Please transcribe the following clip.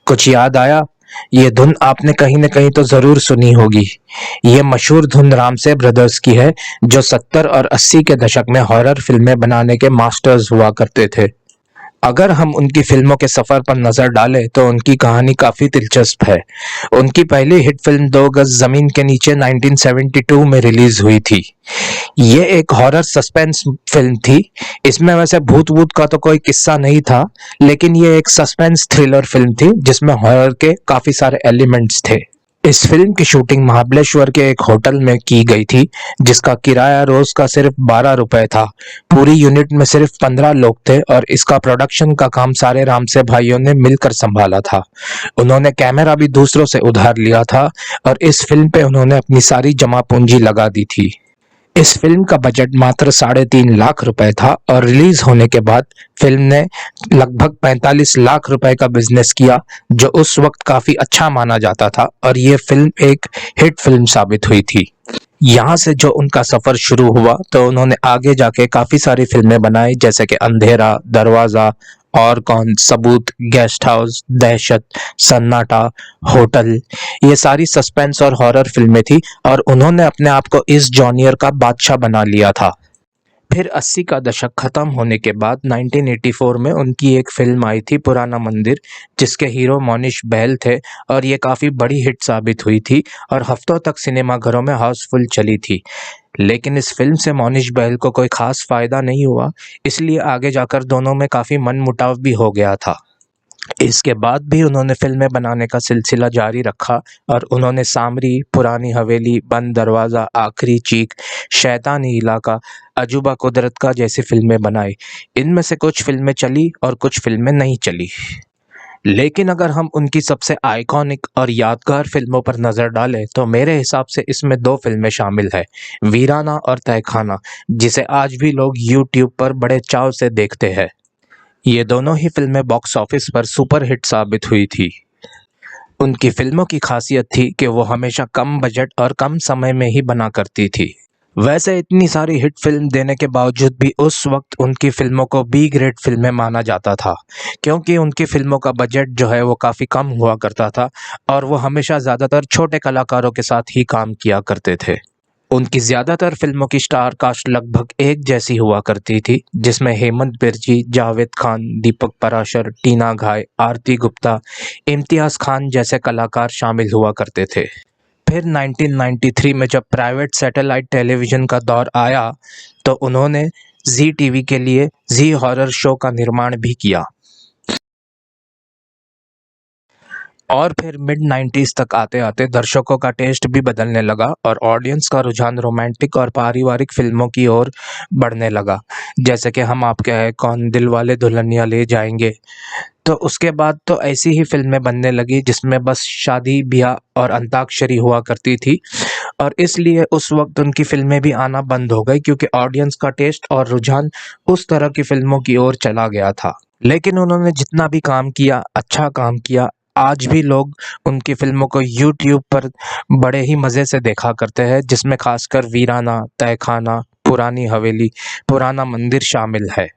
कुछ याद आया? ये धुन आपने कहीं न कहीं तो ज़रूर सुनी होगी। ये मशहूर धुन रामसे ब्रदर्स की है, जो 70 और 80 के दशक में हॉरर फ़िल्में बनाने के मास्टर्स हुआ करते थे। अगर हम उनकी फ़िल्मों के सफ़र पर नज़र डालें तो उनकी कहानी काफ़ी दिलचस्प है। उनकी पहली हिट फ़िल्म 2 गज़ ज़मीन के नीचे 1972 में रिलीज़ हुई थी। ये एक हॉरर सस्पेंस फ़िल्म थी। इसमें वैसे भूत-वूत का तो कोई किस्सा नहीं था, लेकिन ये एक सस्पेंस थ्रिलर फ़िल्म थी जिसमें हॉरर के काफ़ी सारे एलिमेंट्स थे। इस फ़िल्म की शूटिंग महाबलेश्वर के एक होटल में की गई थी, जिसका किराया रोज़ का सिर्फ ₹12 था। पूरी यूनिट में सिर्फ 15 लोग थे और इसका प्रोडक्शन का काम सारे रामसे भाइयों ने मिलकर संभाला था। उन्होंने कैमरा भी दूसरों से उधार लिया था और इस फ़िल्म पे उन्होंने अपनी सारी जमा पूंजी लगा दी थी। इस फ़िल्म का बजट मात्र 3.5 लाख रुपए था और रिलीज़ होने के बाद फ़िल्म ने लगभग 45 लाख रुपए का बिज़नेस किया, जो उस वक़्त काफ़ी अच्छा माना जाता था और ये फ़िल्म एक हिट फ़िल्म साबित हुई थी। यहाँ से जो उनका सफ़र शुरू हुआ तो उन्होंने आगे जाके काफ़ी सारी फ़िल्में बनाई, जैसे कि अंधेरा, दरवाज़ा, और कौन, सबूत, गेस्ट हाउस, दहशत, सन्नाटा, होटल। ये सारी सस्पेंस और हॉरर फ़िल्में थी और उन्होंने अपने आप को इस जॉनर का बादशाह बना लिया था। फिर 80 का दशक खत्म होने के बाद 1984 में उनकी एक फ़िल्म आई थी पुराना मंदिर, जिसके हीरो मोनिश बहल थे और ये काफ़ी बड़ी हिट साबित हुई थी और हफ्तों तक सिनेमाघरों में हाउसफुल चली थी। लेकिन इस फ़िल्म से मोनिश बहल को कोई ख़ास फ़ायदा नहीं हुआ, इसलिए आगे जाकर दोनों में काफ़ी मनमुटाव भी हो गया था। इसके बाद भी उन्होंने फ़िल्में बनाने का सिलसिला जारी रखा और उन्होंने सामरी, पुरानी हवेली, बंद दरवाज़ा, आखिरी चीख, शैतानी इलाका, अजूबा कुदरत का जैसी फ़िल्में बनाई। इनमें से कुछ फ़िल्में चली और कुछ फ़िल्में नहीं चली। लेकिन अगर हम उनकी सबसे आइकॉनिक और यादगार फ़िल्मों पर नज़र डालें तो मेरे हिसाब से इसमें 2 फ़िल्में शामिल हैं, वीराना और तहखाना, जिसे आज भी लोग यूट्यूब पर बड़े चाव से देखते हैं। ये दोनों ही फ़िल्में बॉक्स ऑफिस पर सुपर हिट साबित हुई थी। उनकी फ़िल्मों की ख़ासियत थी कि वो हमेशा कम बजट और कम समय में ही बना करती थी। वैसे इतनी सारी हिट फ़िल्म देने के बावजूद भी उस वक़्त उनकी फ़िल्मों को बी ग्रेड फ़िल्में माना जाता था, क्योंकि उनकी फ़िल्मों का बजट जो है वो काफ़ी कम हुआ करता था और वो हमेशा ज़्यादातर छोटे कलाकारों के साथ ही काम किया करते थे। उनकी ज़्यादातर फ़िल्मों की स्टार कास्ट लगभग एक जैसी हुआ करती थी, जिसमें हेमंत बिर्जी, जावेद खान, दीपक पराशर, टीना घाय, आरती गुप्ता, इम्तियाज़ खान जैसे कलाकार शामिल हुआ करते थे। फिर 1993 में जब प्राइवेट सैटेलाइट टेलीविज़न का दौर आया, तो उन्होंने ज़ी टीवी के लिए ज़ी हॉरर शो का निर्माण भी किया। और फिर मिड 90s तक आते-आते दर्शकों का टेस्ट भी बदलने लगा और ऑडियंस का रुझान रोमांटिक और पारिवारिक फ़िल्मों की ओर बढ़ने लगा। जैसे कि हम आपके हैं कौन, दिलवाले दुल्हनिया ले जाएँगे। तो उसके बाद तो ऐसी ही फ़िल्में बनने लगी जिसमें बस शादी, ब्याह और अंताक्षरी हुआ करती थी और इसलिए उस वक़्त उनकी फ़िल्में भी आना बंद हो गई, क्योंकि ऑडियंस का टेस्ट और रुझान उस तरह की फ़िल्मों की ओर चला गया था। लेकिन उन्होंने जितना भी काम किया, अच्छा काम किया। आज भी लोग उनकी फ़िल्मों को यूट्यूब पर बड़े ही मज़े से देखा करते हैं, जिसमें ख़ासकर वीराना, तहखाना, पुरानी हवेली, पुराना मंदिर शामिल है।